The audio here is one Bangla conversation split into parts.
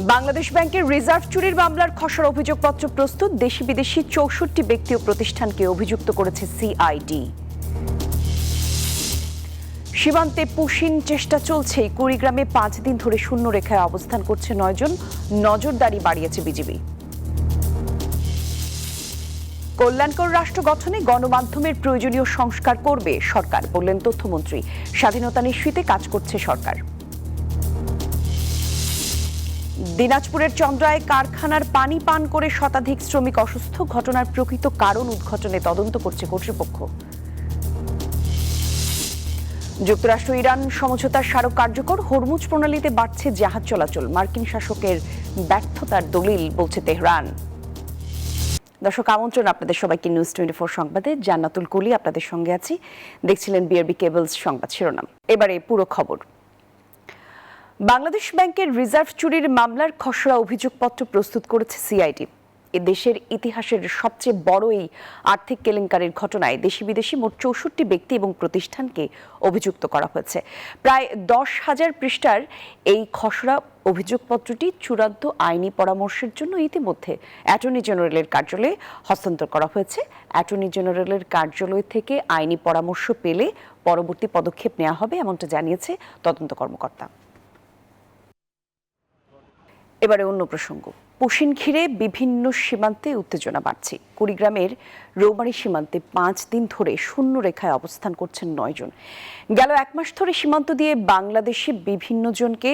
বাংলাদেশ ব্যাংকের রিজার্ভ চুরির মামলার খসড়া অভিযোগপত্র প্রস্তুত। দেশি বিদেশি ৬৪ ব্যক্তি ও প্রতিষ্ঠানকে অভিযুক্ত করেছে সিআইডি। সীমান্তে পুশিন চেষ্টা চলছে। কুড়িগ্রামে ৫ দিন ধরে শূন্য রেখায় অবস্থান করছে ৯ জন। নজরদারি বাড়িয়েছে বিজিবি। কল্যাণকর রাষ্ট্র গঠনে গণমাধ্যমের প্রয়োজনীয় সংস্কার করবে সরকার, বললেন তথ্যমন্ত্রী। স্বাধীনতা নিশ্চিতে কাজ করছে সরকার। দিনাজপুরের চন্দ্রায় কারখানার পানি পান করে শতাধিক শ্রমিক অসুস্থ। ঘটনার প্রকৃত কারণ উদ্ঘাটনে তদন্ত করছে কর্তৃপক্ষ। যুক্তরাষ্ট্র ইরান সমঝোতার স্মারক কার্যকর। হরমুজ প্রণালীতে বাড়ছে জাহাজ চলাচল। মার্কিন শাসকের ব্যর্থতার দলিল, বলছে তেহরান। দর্শক, আমন্ত্রণ আপনাদের সবাইকে নিউজ 24 সংবাদে। জান্নাতুল কলি আপনাদের সঙ্গে আছি। দেখছিলেন বিআরবি কেবলস সংবাদ শিরোনাম। এবারে পুরো খবর। বাংলাদেশ ব্যাংকের রিজার্ভ চুরির মামলার খসড়া অভিযোগপত্র প্রস্তুত করেছে সিআইডি। এ দেশের ইতিহাসের সবচেয়ে বড় এই আর্থিক কেলেঙ্কারির ঘটনায় দেশি বিদেশি মোট ৬৪ ব্যক্তি এবং প্রতিষ্ঠানকে অভিযুক্ত করা হয়েছে। প্রায় ১০,০০০ পৃষ্ঠার এই খসড়া অভিযোগপত্রটি চূড়ান্ত আইনি পরামর্শের জন্য ইতিমধ্যে অ্যাটর্নি জেনারেলের কার্যালয়ে হস্তান্তর করা হয়েছে। অ্যাটর্নি জেনারেলের কার্যালয় থেকে আইনি পরামর্শ পেলে পরবর্তী পদক্ষেপ নেওয়া হবে, এমনটা জানিয়েছে তদন্ত কর্মকর্তা। এবারে অন্য প্রসঙ্গ। পুশিন ঘিরে বিভিন্ন সীমান্তে উত্তেজনা বাড়ছে। কুড়িগ্রামের রৌমারী সীমান্তে ৫ দিন ধরে শূন্য রেখায় অবস্থান করছেন ৯ জন। গেল ১ মাস ধরে সীমান্ত দিয়ে বাংলাদেশে বিভিন্ন জনকে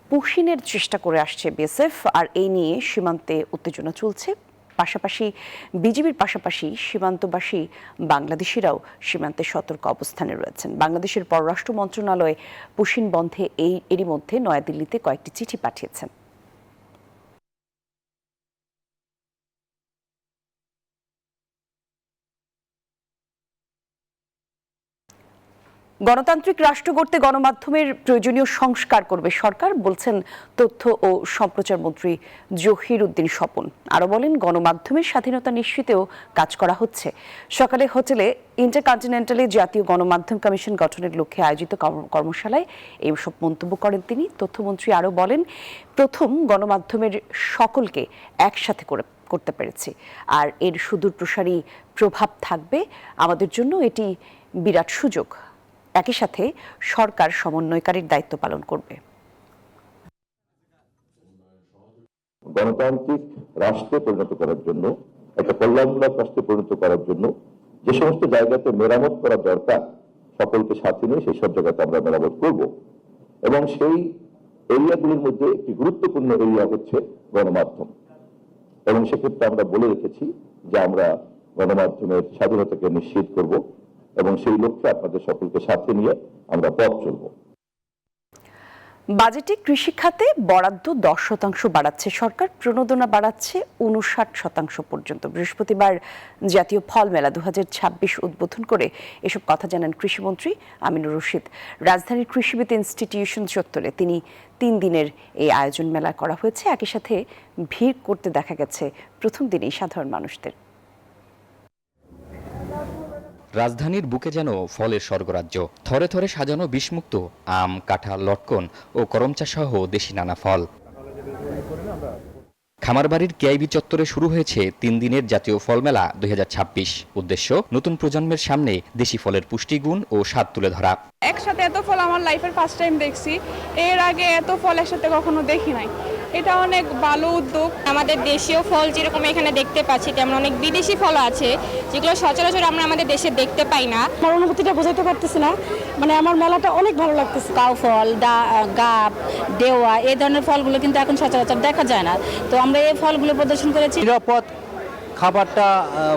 পুশিনের চেষ্টা করে আসছে বিএসএফ, আর এই নিয়ে সীমান্তে উত্তেজনা চলছে। পাশাপাশি বিজিবির পাশাপাশি সীমান্তবাসী বাংলাদেশিরাও সীমান্তে সতর্ক অবস্থানে রয়েছেন। বাংলাদেশের পররাষ্ট্র মন্ত্রণালয় পুশিন বন্ধে এরই মধ্যে নয়াদিল্লিতে কয়েকটি চিঠি পাঠিয়েছেন। গণতান্ত্রিক রাষ্ট্র গড়তে গণমাধ্যমের প্রয়োজনীয় সংস্কার করবে সরকার, বলছেন তথ্য ও সম্প্রচার মন্ত্রী জহির উদ্দিন স্বপন। আরও বলেন, গণমাধ্যমের স্বাধীনতা নিশ্চিতেও কাজ করা হচ্ছে। সকালে হোটেলে ইন্টারকন্টিনেন্টালে জাতীয় গণমাধ্যম কমিশন গঠনের লক্ষ্যে আয়োজিত কর্মশালায় এইসব মন্তব্য করেন তিনি। তথ্যমন্ত্রী আরও বলেন, প্রথম গণমাধ্যমের সকলকে একসাথে করতে পেরেছি, আর এর সুদূর প্রসারী প্রভাব থাকবে। আমাদের জন্য এটি বিরাট সুযোগ। একই সাথে সরকার সমন্বয়কারীর দায়িত্ব পালন করবে। গণতান্ত্রিক রাষ্ট্রে পরিণত করার জন্য, একটা কল্যাণমূলক রাষ্ট্রে পরিণত করার জন্য যে সমস্ত জায়গাতে মেরামত করা দরকার, সকলকে সাথে নিয়ে সেই সব জায়গাতে আমরা মেরামত করব। এবং সেই এরিয়াগুলির মধ্যে একটি গুরুত্বপূর্ণ এরিয়া হচ্ছে গণমাধ্যম। এবং সেক্ষেত্রে আমরা বলে রেখেছি যে আমরা গণমাধ্যমের স্বাধীনতাকে নিশ্চিত করব এবং সেই লক্ষ্যে আপনাদের সকলকে সাথে নিয়ে আমরা পথ চলব। বাজেটে কৃষি খাতে বরাদ্দ ১০% বাড়াচ্ছে সরকার, প্রণোদনা বাড়াচ্ছে ৫৯% পর্যন্ত। বৃহস্পতিবার জাতীয় ফল মেলা ২০২৬ উদ্বোধন করে এসব কথা জানান কৃষিমন্ত্রী আমিনুর রশিদ। রাজধানীর কৃষিবিদ ইনস্টিটিউশন চত্বরে তিনি ৩ দিনের এই আয়োজন মেলা করা হয়েছে। একই সাথে ভিড় করতে দেখা গেছে প্রথম দিনেই সাধারণ মানুষদের। রাজধানীর বুকে যেন ফলের স্বর্গরাজ্য। থরে থরে সাজানো বিষমুক্ত আম, কাঁঠাল, লটকন ও করমচা সহ দেশি নানা ফল। খামারবাড়ির কেআইবি চত্বরে শুরু হয়েছে ৩ দিনের জাতীয় ফল মেলা ২০২৬। উদ্দেশ্য, নতুন প্রজন্মের সামনে দেশি ফলের পুষ্টিগুণ ও স্বাদ তুলে ধরা। একসাথে এত ফল আমার লাইফের ফার্স্ট টাইম দেখছি। এর আগে এত ফল একসাথে কখনো দেখি নাই। এটা অনেক ভালো উদ্যোগ। আমাদের দেশীয় ফল যেরকম এখানে দেখতে পাচ্ছি, তেমন অনেক বিদেশি ফল আছে যেগুলো সচরাচর আমরা আমাদের দেশে দেখতে পাই না। আমার অনুভূতিটা বোঝাতে পারতেছি না, মানে আমার মেলাটা অনেক ভালো লাগতেছে। কাউ ফল, গাব, দেওয়া, এই ধরনের ফলগুলো কিন্তু এখন সচরাচর দেখা যায় না। তো আমরা এই ফলগুলো প্রদর্শন করেছি। নিরাপদ খাবারটা,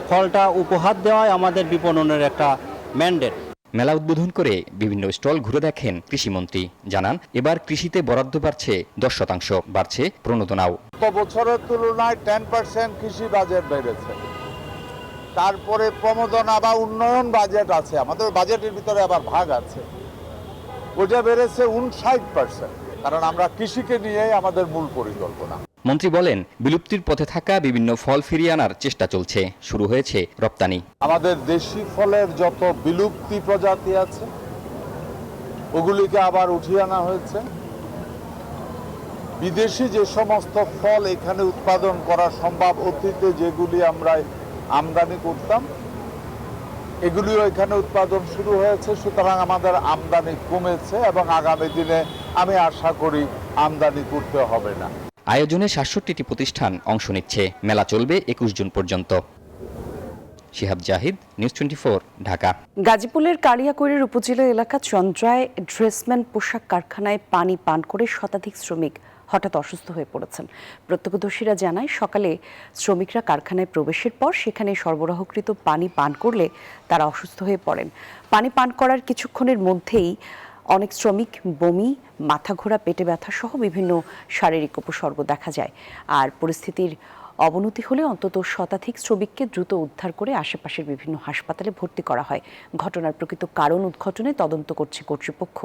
ফলটা উপহার দেওয়াই আমাদের বিপণনের একটা ম্যান্ডেট। মেলা উদ্বোধন করে বিভিন্ন স্টল ঘুরে দেখেন কৃষিমন্ত্রী। জানান, এবার কৃষিতে বরাদ্দ বাড়ছে ১০%, বাড়ছে প্রণোদনাও। গত বছরের তুলনায় 10% কৃষি বাজেট বেড়েছে। তারপরে প্রণোদনা বা উন্নয়ন বাজেট আছে, আমাদের বাজেটের ভিতরে আবার ভাগ আছে, ওটা বেড়েছে 59%। কারণ আমরা কৃষিকে নিয়েই আমাদের মূল পরিকল্পনা। মন্ত্রী বলেন, বিলুপ্তির পথে থাকা বিভিন্ন ফল ফিরিয়ে আনার চেষ্টা চলছে। শুরু হয়েছে রপ্তানি। আমাদের দেশি ফলের যত বিলুপ্তি প্রজাতি আছে ওগুলিকে আবার উঠিয়ে আনা হয়েছে। বিদেশি যে সমস্ত ফল এখানে উৎপাদন করা সম্ভব, অতীতে যেগুলি আমরা আমদানি করতাম এগুলিও এখানে উৎপাদন শুরু হয়েছে, সুতরাং আমাদের আমদানি কমেছে এবং আগামী দিনে আমি আশা করি আমদানি করতে হবে না। আয়োজনে ৬৭টি প্রতিষ্ঠান অংশ নিচ্ছে। মেলা চলবে ২১ জুন পর্যন্ত। শিহাব জাহিদ, নিউজ 24, ঢাকা। গাজীপুরের কালিয়াকৈরের উপজেলা এলাকা চন্দ্রায় ড্রেসম্যান পোশাক কারখানায় পানি পান করে শতাধিক শ্রমিক হঠাৎ অসুস্থ হয়ে পড়েছেন। প্রত্যক্ষদর্শীরা জানায়, সকালে শ্রমিকরা কারখানায় প্রবেশের পর সেখানে সরবরাহকৃত পানি পান করলে তারা অসুস্থ হয়ে পড়েন। পানি পান করার কিছুক্ষণের মধ্যেই অনেক শ্রমিক বমি, মাথা ঘোরা, পেটে ব্যথা সহ বিভিন্ন শারীরিক উপসর্গ দেখা যায়। আর পরিস্থিতির অবনতি হলে অন্তত শতাধিক শ্রমিককে দ্রুত উদ্ধার করে আশেপাশের বিভিন্ন হাসপাতালে ভর্তি করা হয়। ঘটনার প্রকৃত কারণ উদ্ঘাটনে তদন্ত করছে কর্তৃপক্ষ।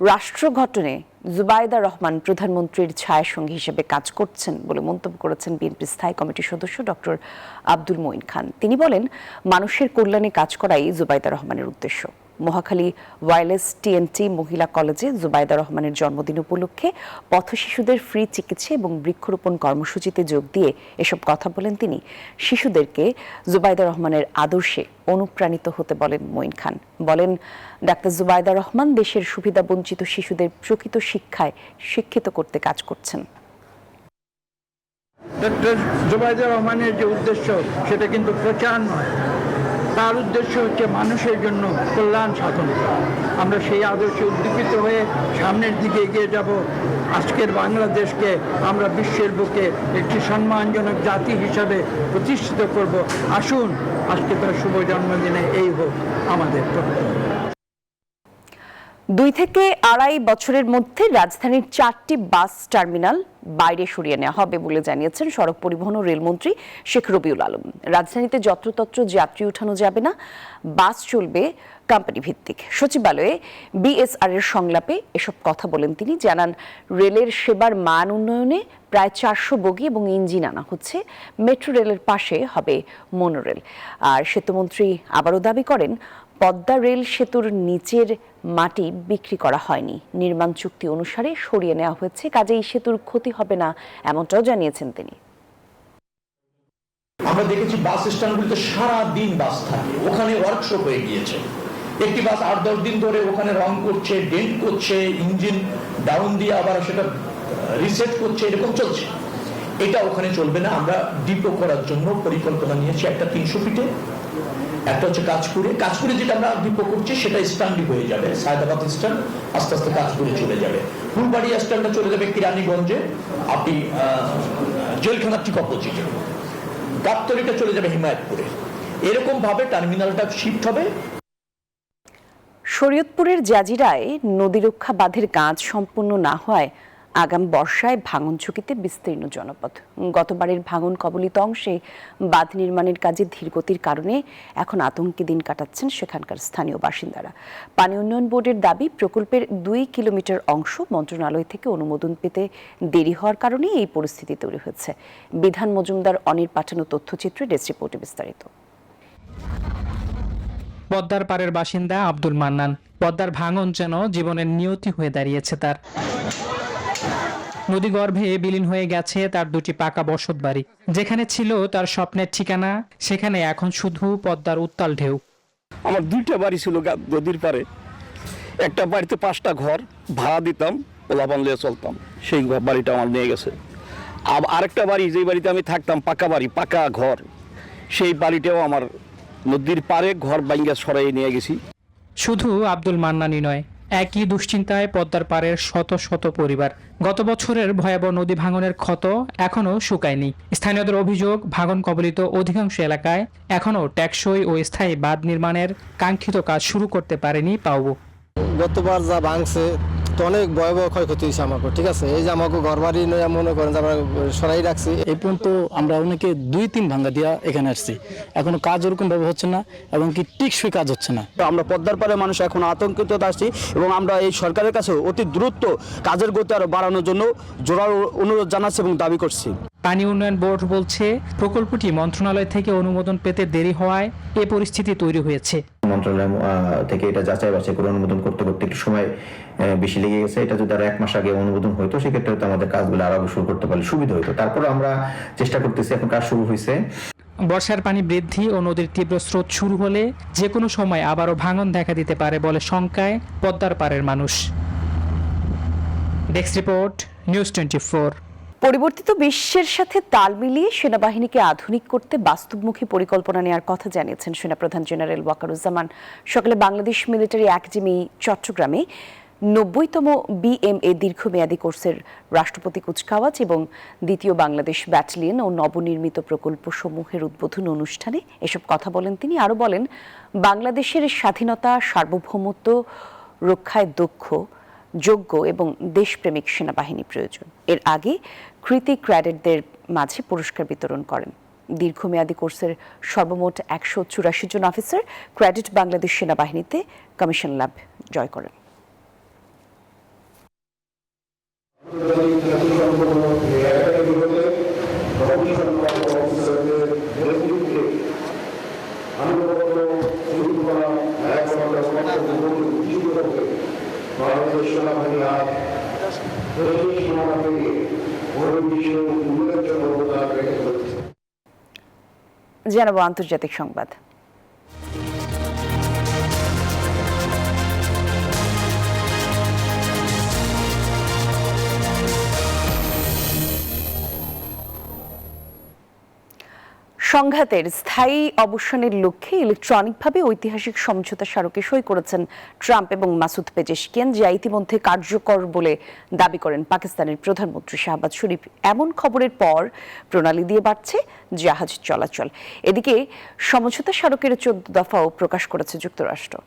রাষ্ট্র গঠনে জুবাইদা রহমান প্রধানমন্ত্রীর ছায়াসঙ্গী হিসেবে কাজ করছেন বলে মন্তব্য করেছেন বিএনপি স্থায়ী কমিটির সদস্য ডক্টর আব্দুল মঈন খান। তিনি বলেন, মানুষের কল্যাণে কাজ করাই জুবাইদা রহমানের উদ্দেশ্য। মহাখালী ওয়্যারলেস টিএনটি মহিলা কলেজে জুবাইদা রহমানের জন্মদিন উপলক্ষে পথ শিশুদের ফ্রি চিকিৎসা এবং বৃক্ষরোপণ কর্মসূচিতে যোগ দিয়ে এসব কথা বলেন তিনি। শিশুদেরকে জুবাইদা রহমানের আদর্শে অনুপ্রাণিত হতে বলেন মঈন খান। বলেন, ডাক্তার জুবাইদা রহমান দেশের সুবিধাবঞ্চিত শিশুদের প্রকৃত শিক্ষায় শিক্ষিত করতে কাজ করছেন। ডক্টর জুবাইদা রহমানের যে উদ্দেশ্য সেটা কিন্তু প্রচার নয়, তার উদ্দেশ্য হচ্ছে মানুষের জন্য কল্যাণ সাধন। আমরা সেই আদর্শে উদ্দীপিত হয়ে সামনের দিকে এগিয়ে যাব। আজকের বাংলাদেশকে আমরা বিশ্বের বুকে একটি সম্মানজনক জাতি হিসাবে প্রতিষ্ঠিত করব। আসুন, আজকে তার শুভ জন্মদিনে এই হোক আমাদের প্রত্যয়। 2 থেকে 2.5 বছরের মধ্যে রাজধানীর 4টি বাস টার্মিনাল বাইরে সরিয়ে নেওয়া হবে বলে জানিয়েছেন সড়ক পরিবহন ও রেলমন্ত্রী শেখ রবিউল আলম। রাজধানীতে যত্রতত্র যাত্রী উঠানো যাবে না, বাস চলবে কোম্পানি ভিত্তিক। সচিবালয়ে বিএসআর এর সংলাপে এসব কথা বলেন তিনি। জানান, রেলের সেবার মান উন্নয়নে প্রায় 400 বগি এবং ইঞ্জিন আনা হচ্ছে। মেট্রো রেলের পাশে হবে মনোরেল। আর সেতুমন্ত্রী আবারও দাবি করেন, পদ্মা রেল সেতুর নিচের মাটি বিক্রি করা হয়নি, নির্মাণ চুক্তি অনুসারে সরিয়ে নেওয়া হয়েছে, কাজেই সেতুর ক্ষতি হবে না, এমনটাও জানিয়েছেন তিনি। আমরা দেখেছি বাস স্ট্যান্ডগুলিতে সারা দিন বাস থাকে, ওখানে ওয়ার্কশপ হয়ে গিয়েছে। একটি বাস 8-10 দিন ধরে ওখানে রং করছে, ডেন্ট করছে, ইঞ্জিন ডাউন দিয়ে আবার সেটা রিসেট করছে, এরকম চলছে। এটা ওখানে চলবে না। আমরা ডিপো করার জন্য পরিকল্পনা নিয়েছি, একটা 300 ফিটে, একটা হচ্ছে কাজপুরে যেটা আমরা ডিপো করছি সেটা স্ট্যান্ডই হয়ে যাবে। সায়দাবাদ স্ট্যান্ড আস্তে আস্তে কাজপুরে চলে যাবে। ফুলবাড়ি স্ট্যান্ডটা চলে যাবে কিরানীগঞ্জে, আপনি জেলখানার ঠিক অপোজিটে। গাবতলীটা চলে যাবে হিমায়তপুরে। এরকম ভাবে টার্মিনালটা শিফট হবে। শরীয়তপুরের জাজিরায় নদীরক্ষা বাঁধের কাজ সম্পূর্ণ না হওয়ায় আগাম বর্ষায় ভাঙন ঝুঁকিতে বিস্তীর্ণ জনপদ। গতবারের ভাঙন কবলিত অংশে বাঁধ নির্মাণের কাজে ধীরগতির কারণে এখন আতঙ্কে দিন কাটাচ্ছেন সেখানকার স্থানীয় বাসিন্দারা। পানি উন্নয়ন বোর্ডের দাবি, প্রকল্পের 2 কিলোমিটার অংশ মন্ত্রণালয় থেকে অনুমোদন পেতে দেরি হওয়ার কারণে এই পরিস্থিতি তৈরি হয়েছে। বিধান মজুমদার অনির পাঠানো তথ্যচিত্রে ডেস্ক রিপোর্টে বিস্তারিত। পদ্মার পাড়ের বাসিন্দা আব্দুল মান্নান। পদ্মার ভাঙন যেন জীবনের নিয়তি হয়ে দাঁড়িয়েছে তার। নদীগর্ভে বিলীন হয়ে গেছে তার 2টি পাকা বসত বাড়ি। যেখানে ছিল তার স্বপ্নের ঠিকানা, সেখানে এখন শুধু পদ্মার উত্তাল ঢেউ। আমার 2টা বাড়ি ছিল নদীর পাড়ে। একটা বাড়িতে 5টা ঘর ভাড়া দিতাম, পোলাপান নিয়ে চলতাম, সেই বাড়িটা আমার নিয়ে গেছে। আরেকটা বাড়ি, যে বাড়িতে আমি থাকতাম, পাকা বাড়ি, পাকা ঘর, সেই বাড়িটাও আমার নদীর পাড়ে ঘর ভাঙা সরাই নিয়ে গেছি। শুধু আব্দুল মান্নানই নয়, একই দুশ্চিন্তায় পদ্মার পাড়ের শত শত পরিবার। গত বছরের ভয়াবহ নদী ভাঙনের ক্ষত এখনো শুকায়নি। স্থানীয়দের অভিযোগ, ভাঙন কবলিত অধিকাংশ এলাকায় এখনো টেকসই ও স্থায়ী বাঁধ নির্মাণের কাঙ্ক্ষিত কাজ শুরু করতে পারেনি পাউবো। গতবার যা ভাঙছে তো অনেক ভয়াবহ ক্ষয়ক্ষতি হয়েছে আমাকে, ঠিক আছে। এই যে আমাকে ঘর বাড়ি নয় মনে করেন আমরা সরাই রাখছি। এই পর্যন্ত আমরা অনেকে 2-3 ভাঙা দিয়া এখানে আসছি, এখনো কাজ ওরকম ভাবে হচ্ছে না এবং কি টিকসই কাজ হচ্ছে না। আমরা পদ্মার পাড়ে মানুষ এখন আতঙ্কিত আছি এবং আমরা এই সরকারের কাছে অতি দ্রুত কাজের গতি আরো বাড়ানোর জন্য জোরালো অনুরোধ জানাচ্ছি এবং দাবি করছি। পানি উন্নয়ন বোর্ড বলছে প্রকল্পটি মন্ত্রণালয় থেকে অনুমোদন পেতে দেরি হওয়ায় এ পরিস্থিতি তৈরি হয়েছে। মন্ত্রণালয় থেকে এটা যাচাই বাছাই করে অনুমোদন করতে করতে একটু সময় বেশি লেগে গেছে। এটা যদি আরো 1 মাস আগে অনুমোদন হইতো সেক্ষেত্রে হয়তো আমাদের কাজগুলো আরো শুরু করতে পারলে সুবিধা হতো। তারপরে আমরা চেষ্টা করতেছি, এখন কাজ শুরু হয়েছে। বর্ষার পানি বৃদ্ধি ও নদীর তীব্র স্রোত শুরু হলে যে কোনো সময় আবারও ভাঙন দেখা দিতে পারে বলে শঙ্কায় পদ্মার পাড়ের মানুষ। Desk report, news 24। পরিবর্তিত বিশ্বের সাথে তাল মিলিয়ে সেনাবাহিনীকে আধুনিক করতে বাস্তবমুখী পরিকল্পনা নেওয়ার কথা জানিয়েছেন সেনাপ্রধান জেনারেল ওয়াকারুজ্জামান। সকালে বাংলাদেশ মিলিটারি একাডেমি চট্টগ্রামে 90তম BMA দীর্ঘমেয়াদী কোর্সের রাষ্ট্রপতি কুচকাওয়াজ এবং দ্বিতীয় বাংলাদেশ ব্যাটালিয়ন ও নবনির্মিত প্রকল্প সমূহের উদ্বোধন অনুষ্ঠানে এসব কথা বলেন তিনি। আরও বলেন, বাংলাদেশের স্বাধীনতা সার্বভৌমত্ব রক্ষায় যোগ্য এবং দেশপ্রেমিক সেনাবাহিনী প্রয়োজন। এর আগে কৃতি ক্যাডেটদের মাঝে পুরস্কার বিতরণ করেন। দীর্ঘমেয়াদী কোর্সের সর্বমোট 184 জন অফিসার ক্যাডেট বাংলাদেশ সেনাবাহিনীতে কমিশন লাভ জয় করেন। জানাবো আন্তর্জাতিক সংবাদ। সংঘাতের স্থায়ী অবসানের লক্ষ্যে ইলেকট্রনিকভাবে ঐতিহাসিক সমঝোতা স্মারকে সই করেছেন ট্রাম্প এবং মাসুদ পেজেশকিয়ান, যা ইতিমধ্যে কার্যকর বলে দাবি করেন পাকিস্তানের প্রধানমন্ত্রী শাহবাজ শরীফ। এমন খবরের পর প্রণালী দিয়ে বাড়ছে জাহাজ চলাচল। এদিকে সমঝোতা স্মারকের 14 দফাও প্রকাশ করেছে যুক্তরাষ্ট্র।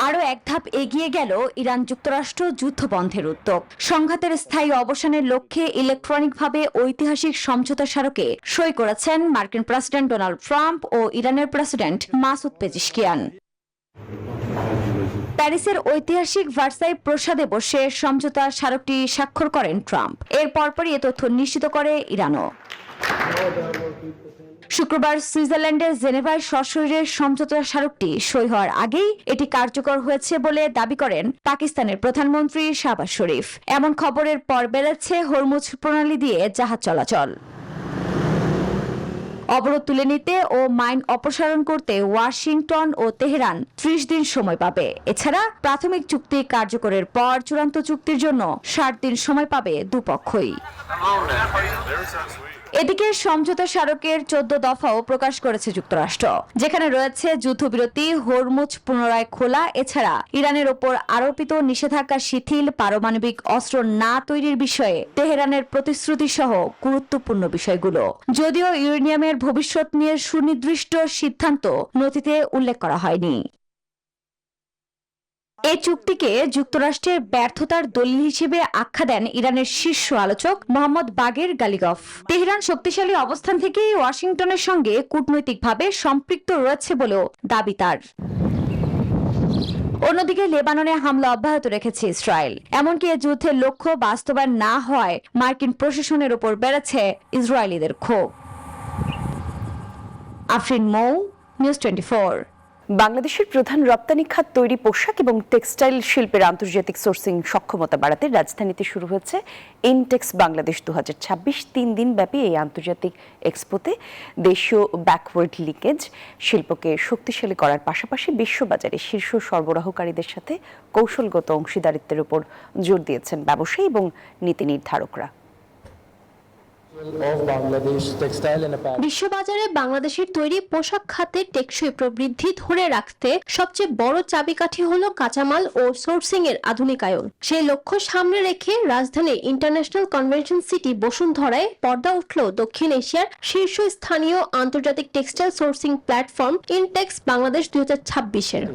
আরও এক ধাপ এগিয়ে গেল ইরান যুক্তরাষ্ট্র যুদ্ধবন্ধের উদ্যোগ। সংঘাতের স্থায়ী অবসানের লক্ষ্যে ইলেকট্রনিকভাবে ঐতিহাসিক সমঝোতা স্মারকে সই করেছেন মার্কিন প্রেসিডেন্ট ডোনাল্ড ট্রাম্প ও ইরানের প্রেসিডেন্ট মাসুদ পেজেশকিয়ান। প্যারিসের ঐতিহাসিক ভার্সাই প্রাসাদে বসে সমঝোতা স্মারকটি স্বাক্ষর করেন ট্রাম্প। এর পরপরই এ তথ্য নিশ্চিত করে ইরানও। শুক্রবার সুইজারল্যান্ডের জেনেভায় সশরীরে সমঝোতা স্মারকটি সই হওয়ার আগেই এটি কার্যকর হয়েছে বলে দাবি করেন পাকিস্তানের প্রধানমন্ত্রী শাহবাজ শরীফ। এমন খবরের পর বেড়েছে হরমুজ প্রণালী দিয়ে জাহাজ চলাচল। অবরোধ তুলে নিতে ও মাইন অপসারণ করতে ওয়াশিংটন ও তেহরান 30 দিন সময় পাবে। এছাড়া প্রাথমিক চুক্তি কার্যকরের পর চূড়ান্ত চুক্তির জন্য 60 দিন সময় পাবে দুপক্ষই। এদিকে সমঝোতা স্মারকের 14 দফাও প্রকাশ করেছে যুক্তরাষ্ট্র, যেখানে রয়েছে যুদ্ধবিরতি, হরমুজ পুনরায় খোলা, এছাড়া ইরানের ওপর আরোপিত নিষেধাজ্ঞা শিথিল, পারমাণবিক অস্ত্র না তৈরির বিষয়ে তেহরানের প্রতিশ্রুতি সহ গুরুত্বপূর্ণ বিষয়গুলো। যদিও ইউরেনিয়ামের ভবিষ্যৎ নিয়ে সুনির্দিষ্ট সিদ্ধান্ত নথিতে উল্লেখ করা হয়নি। এই চুক্তিকে যুক্তরাষ্ট্রের ব্যর্থতার দলিল হিসেবে আখ্যা দেন ইরানের শীর্ষ আলোচক মোহাম্মদ বাগের গালিগফ। তেহরান শক্তিশালী অবস্থান থেকেই ওয়াশিংটনের সঙ্গে কূটনৈতিকভাবে সম্পৃক্ত রয়েছে বলেও দাবি তার। অন্যদিকে লেবাননে হামলা অব্যাহত রেখেছে ইসরায়েল। এমনকি এ যুদ্ধের লক্ষ্য বাস্তবায়ন না হওয়ায় মার্কিন প্রশাসনের উপর বেড়েছে ইসরায়েলিদের ক্ষোভ। আফরিন মৌ, নিউজ 24। বাংলাদেশের প্রধান রপ্তানি খাত তৈরি পোশাক এবং টেক্সটাইল শিল্পের আন্তর্জাতিক সোর্সিং সক্ষমতা বাড়াতে রাজধানীতে শুরু হয়েছে ইনটেক্স বাংলাদেশ 2026। 3 দিন ব্যাপী এই আন্তর্জাতিক এক্সপোতে দেশীয় ব্যাকওয়ার্ড লিকেজ শিল্পকে শক্তিশালী করার পাশাপাশি বিশ্ববাজারে শীর্ষ সরবরাহকারীদের সাথে কৌশলগত অংশীদারিত্বের উপর জোর দিয়েছেন ব্যবসায়ী এবং নীতি নির্ধারকরা। বিশ্ববাজারে বাংলাদেশের তৈরি পোশাক খাতের টেকসই প্রবৃদ্ধি ধরে রাখতে সবচেয়ে বড় চাবিকাঠি হলো কাঁচামাল ও সোর্সিং এর আধুনিকায়ন। সেই লক্ষ্য সামনে রেখে রাজধানীর ইন্টারন্যাশনাল কনভেনশন সিটি বসুন্ধরায় পর্দা উঠল দক্ষিণ এশিয়ার শীর্ষস্থানীয় আন্তর্জাতিক textile sourcing platform Intex Bangladesh 2026-এর।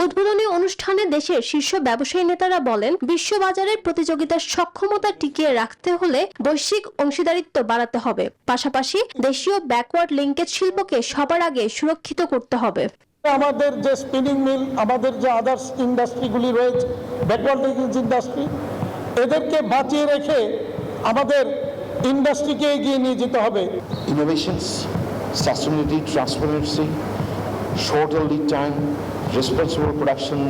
উদ্বোধনী অনুষ্ঠানে দেশের শীর্ষ ব্যবসায়ী নেতারা বলেন, বিশ্ববাজারের প্রতিযোগিতার সক্ষমতা টিকিয়ে রাখতে হলে বৈশ্বিক অংশীদারিত্ব বাড়াতে হবে, পাশাপাশি দেশীয় ব্যাকওয়ার্ড লিঙ্কেজ শিল্পকে সবার আগে সুরক্ষিত করতে হবে। আমাদের যে স্পিনিং মিল, আমাদের যে আদার্স ইন্ডাস্ট্রিগুলি রয়েছে, ব্যাকওয়ার্ড ইন্ডাস্ট্রি, এদেরকে বাঁচিয়ে রেখে আমাদের ইন্ডাস্ট্রিকে এগিয়ে নিয়ে যেতে হবে। Innovations, sustainability, transparency, shorter lead time, responsible production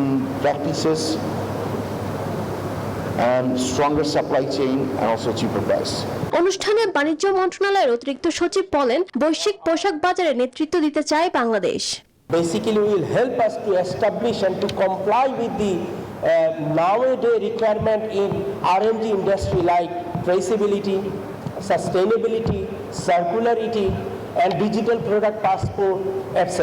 practices, and stronger supply chain and also cheaper price. অনুষ্ঠানে বাণিজ্য মন্ত্রণালয়ের অতিরিক্ত সচিব বলেন, বৈশ্বিক পোশাক বাজারে নেতৃত্ব দিতে চায় Bangladesh. Basically, will help us to establish and to comply with the nowadays requirement in R&D industry like traceability, sustainability, circularity, and digital product passport, etc.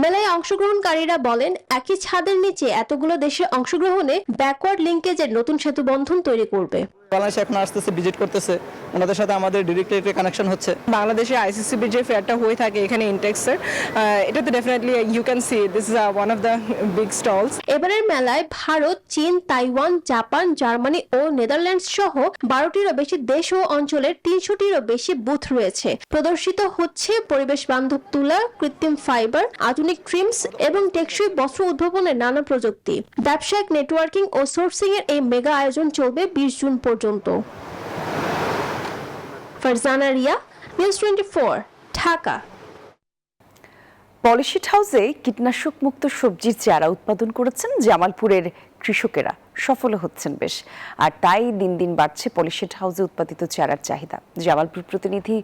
মেলায় অংশগ্রহণকারীরা বলেন, একই ছাদের নিচে এতগুলো দেশের অংশগ্রহণে ব্যাকওয়ার্ড লিঙ্কেজের নতুন সেতু বন্ধন তৈরি করবে। বাংলাদেশ এখন আসতেছে, ভিজিট করতেছে, ওনাদের সাথে আমাদের ডিরেক্টলি কানেকশন হচ্ছে। বাংলাদেশে আইসিসিবি যে ফেয়ারটা হয়ে থাকে এখানে ইনটেক্সের, এটাতে definitely you can see this is one of the big stalls. এবারের মেলায় ভারত, চীন, তাইওয়ান, জাপান, জার্মানি ও নেদারল্যান্ডস সহ 12টিরও বেশি দেশ ও অঞ্চলের 300টিরও বেশি বুথ রয়েছে। প্রদর্শিত হচ্ছে পরিবেশ বান্ধব তুলা, কৃত্রিম ফাইবার, আধুনিক ট্রিমস এবং টেকসই বস্ত্র উদ্ভাবনের নানা প্রযুক্তি। ব্যবসায়িক নেটওয়ার্কিং ও সোর্সিং এর এই মেগা আয়োজন চলবে 20 জুন পর্যন্ত। ফারজানা রিয়া, নিউজ 24, ঢাকা। পলিশিট হাউসে কীটনাশক মুক্ত সবজির চারা উৎপাদন করেছেন জামালপুরের কৃষকেরা, সফল হচ্ছেন বেশ। আর তাই দিন দিন বাড়ছে পলিশিট হাউসে উৎপাদিত চারার চাহিদা। জামালপুর প্রতিনিধি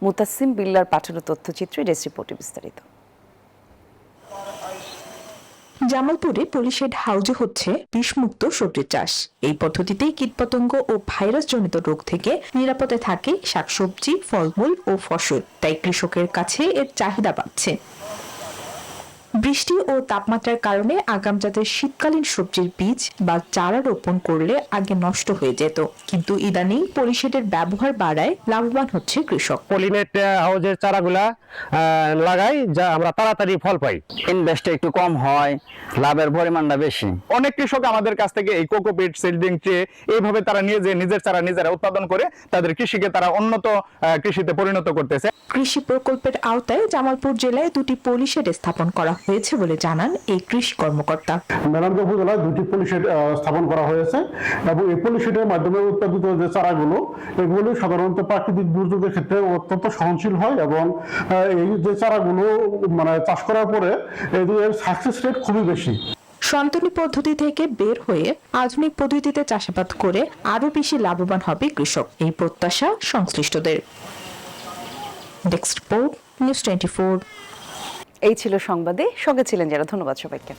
মুতাসিম বিল্লার পাঠানো তথ্যচিত্রে ডেস্ক রিপোর্টে বিস্তারিত। জামালপুরে পলিশেড হাউজে হচ্ছে বিষমুক্ত সবজি চাষ। এই পদ্ধতিতে কীটপতঙ্গ ও ভাইরাস জনিত রোগ থেকে নিরাপদে থাকে শাকসবজি, ফলমূল ও ফসল। তাই কৃষকের কাছে এর চাহিদা বাড়ছে। বৃষ্টি ও তাপমাত্রার কারণে আগাম জাতের শীতকালীন সবজির বীজ বা চারা রোপণ করলে আগে নষ্ট হয়ে যেত, কিন্তু ইদানিং পলিশেডের ব্যবহার বাড়ায় লাভবান হচ্ছে কৃষক। পলিনেট হাউজের চারাগুলা লাগাই, যা আমরা তাড়াতাড়ি ফল পাই। ইনভেস্ট একটু কম হয়, লাভের পরিমাণটা বেশি। অনেক কৃষক আমাদের কাছ থেকে এই কোকোপিট, সিডলিং ট্রে এইভাবে তারা নিয়ে যে নিজের চারা নিজেরা উৎপাদন করে তাদের কৃষিকে তারা উন্নত কৃষিতে পরিণত করতেছে। কৃষি প্রকল্পের আওতায় জামালপুর জেলায় 2টি পলিশেড স্থাপন করা হয়েছে বলে জানান এই কৃষি কর্মকর্তা। মেলান্দহ উপজেলায় 2টি পলিশেড স্থাপন করা হয়েছে এবং এই পলিশেডের মাধ্যমে উৎপাদিত যে চারাগুলো, এগুলো সাধারণত প্রাকৃতিক দুর্যোগের ক্ষেত্রে অত্যন্ত সহনশীল হয় এবং এই যে চারাগুলো মানে চাষ করার পরে এর সাকসেস রেট খুবই বেশি। সনাতনী পদ্ধতি থেকে বের হয়ে আধুনিক পদ্ধতিতে চাষাবাদ করে আরো বেশি লাভবান হবে কৃষক, এই প্রত্যাশা সংশ্লিষ্টদের। Desk report, news 24। এই ছিল সংবাদে, সঙ্গে ছিলেন যারা। ধন্যবাদ সবাইকে।